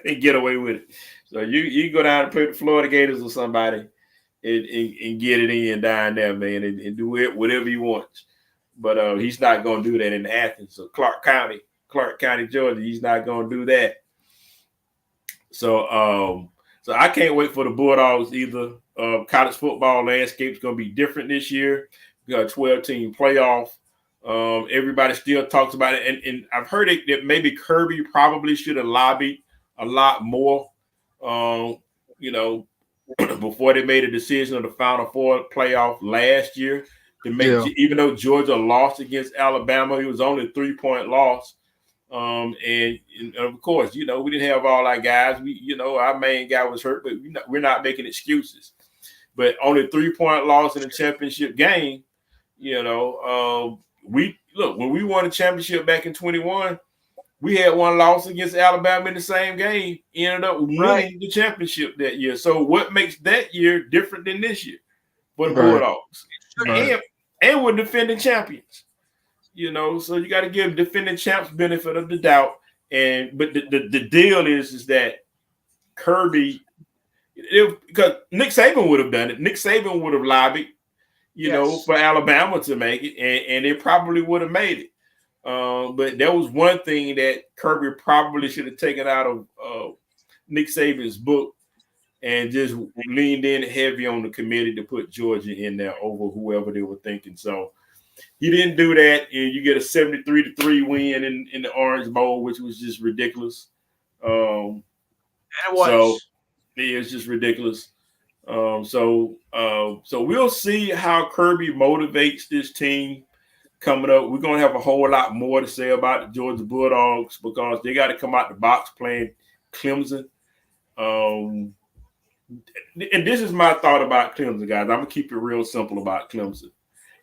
and get away with it. So you go down and play the Florida Gators or somebody and get it in down there, man, and do it whatever you want. But he's not going to do that in Athens or Clark County, Georgia. He's not going to do that. So I can't wait for the Bulldogs either. College football landscape is going to be different this year. We got a 12-team playoff. Everybody still talks about it, and I've heard that maybe Kirby probably should have lobbied a lot more, before they made a decision of the Final Four playoff last year to make. Even though Georgia lost against Alabama, it was only a 3-point loss. And of course, we didn't have all our guys. Our main guy was hurt, but we're not making excuses. But only a 3-point loss in a championship game. When we won a championship back in 21, we had one loss against Alabama in the same game. Ended up winning the championship that year. So what makes that year different than this year for the Bulldogs? And we're defending champions. So you got to give defending champs benefit of the doubt. But the deal is that Kirby, because Nick Saban would have done it. Nick Saban would have lobbied, for Alabama to make it, and it probably would have made it. But that was one thing that Kirby probably should have taken out of Nick Saban's book and just leaned in heavy on the committee to put Georgia in there over whoever they were thinking. So he didn't do that, and you get a 73-3 win in the Orange Bowl, which was just ridiculous. It was. So it's just ridiculous. So we'll see how Kirby motivates this team coming up. We're going to have a whole lot more to say about the Georgia Bulldogs because they got to come out the box playing Clemson. And this is my thought about Clemson, guys. I'm going to keep it real simple about Clemson.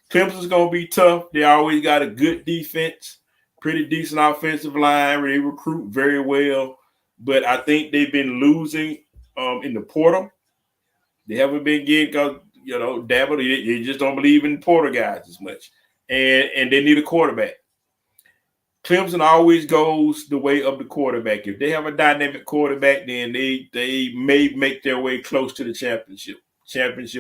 Clemson's going to be tough. They always got a good defense, pretty decent offensive line. They recruit very well. But I think they've been losing in the portal. They haven't been getting because, Dabo, they just don't believe in portal guys as much. And they need a quarterback. Clemson always goes the way of the quarterback. If they have a dynamic quarterback, then they may make their way close to the championship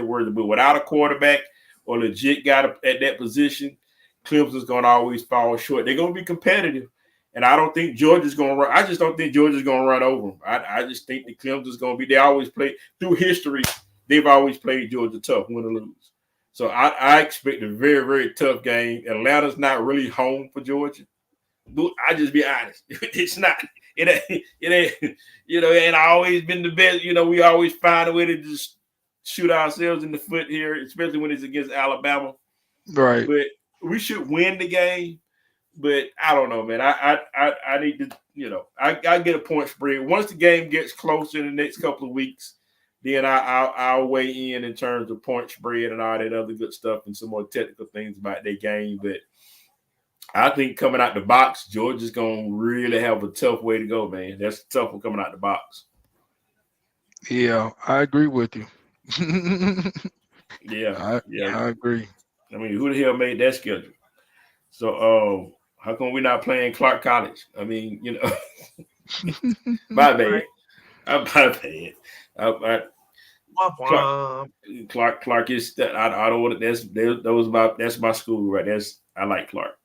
worthy. But without a quarterback or legit guy at that position, Clemson's going to always fall short. They're going to be competitive. And I don't think Georgia's going to run. I just don't think Georgia's going to run over them. I just think the Clemson's going to be. They always play through history. They've always played Georgia tough, win or lose. So I expect a very, very tough game. Atlanta's not really home for Georgia. I just be honest. It's not. It ain't. It ain't always been the best. We always find a way to just shoot ourselves in the foot here, especially when it's against Alabama. Right. But we should win the game. But I don't know, man. I need to. I get a point spread. Once the game gets closer in the next couple of weeks, then I'll weigh in terms of point spread and all that other good stuff and some more technical things about that game. But I think coming out the box, Georgia's going to really have a tough way to go, man. That's tough for coming out the box. Yeah, I agree with you. Yeah, I agree. I mean, who the hell made that schedule? So, how come we're not playing Clark College? I mean, my bad. My bad. Clark is that I don't want that's my school, right? I like Clark.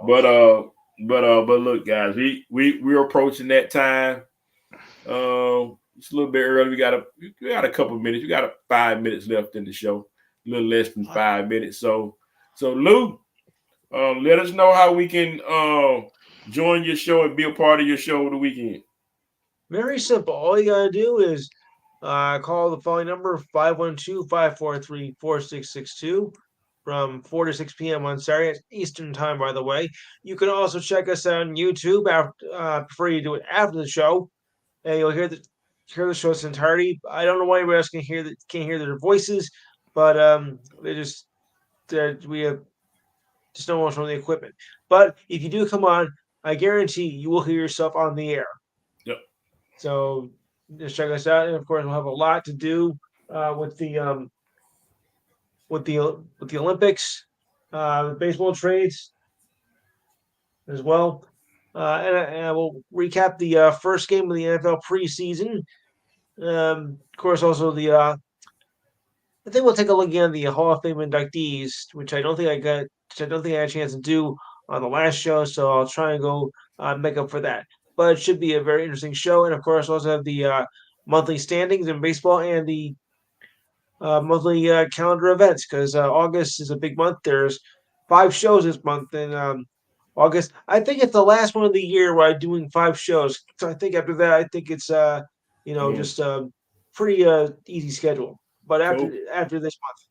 But look, guys, we're approaching that time. It's a little bit early. We got a couple minutes. We got 5 minutes left in the show. A little less than 5 minutes. So Lou, let us know how we can join your show and be a part of your show over the weekend. Very simple. All you gotta do is call the phone number 512-543-4662 from 4 to 6 p.m. on Saturday Eastern time, by the way. You can also check us out on YouTube. Prefer you do it after the show. And you'll hear the show's entirety. I don't know why anybody else can't hear their voices, but we have just no one from the equipment. But if you do come on, I guarantee you will hear yourself on the air. Yep. So just check us out, and of course we'll have a lot to do with the Olympics, baseball trades as well. And we'll recap the first game of the NFL preseason. Of course, also I think we'll take a look at the Hall of Fame inductees, which I don't think I had a chance to do on the last show. So I'll try and go make up for that. But it should be a very interesting show, and of course, also have the monthly standings in baseball and the monthly calendar events, because August is a big month. There's 5 shows this month in August. I think it's the last one of the year where I'm doing 5 shows. So I think after that, I think it's just a pretty easy schedule. But after this month.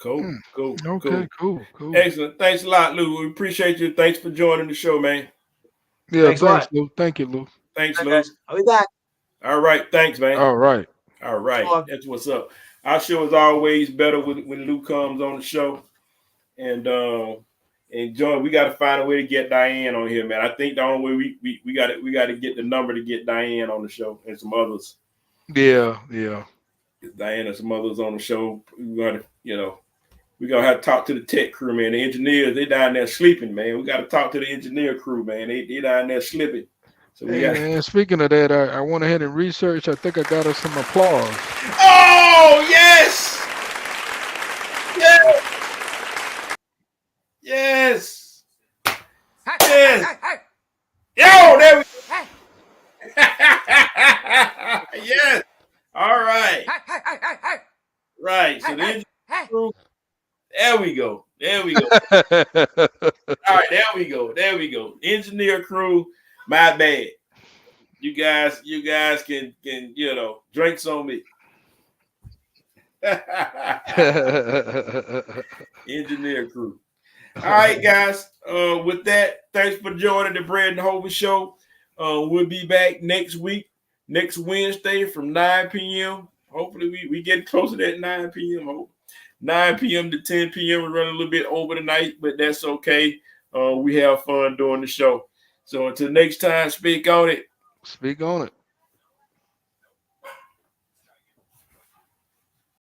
Cool. Okay, cool. Excellent. Thanks a lot, Lou. We appreciate you. Thanks for joining the show, man. Yeah, thanks Lou. Thank you, Lou. Thanks, Bye, Lou. guys. I'll be back. All right. Thanks, man. All right. That's what's up. Our show is always better when Lou comes on the show. And John, we got to find a way to get Diane on here, man. I think the only way we got to get the number to get Diane on the show and some others. Yeah. Diane and some others on the show. We're gonna have to talk to the tech crew, man. The engineers, they down there sleeping, man. We got to talk to the engineer crew, man. They down there sleeping. So and speaking of that, I went ahead and researched. I think I got us some applause. Oh yes. Yo, there we go. Yes. All right. Right. So the engineer crew. There we go. All right, there we go. Engineer crew, my bad. You guys can drinks on me. Engineer crew. All right, guys. With that, thanks for joining the Brad and Hovey Show. We'll be back next week, next Wednesday from 9 p.m. Hopefully we get closer to that 9 p.m. 9 p.m. to 10 p.m. We're running a little bit over tonight, but that's okay. We have fun doing the show. So until next time, speak on it. Speak on it.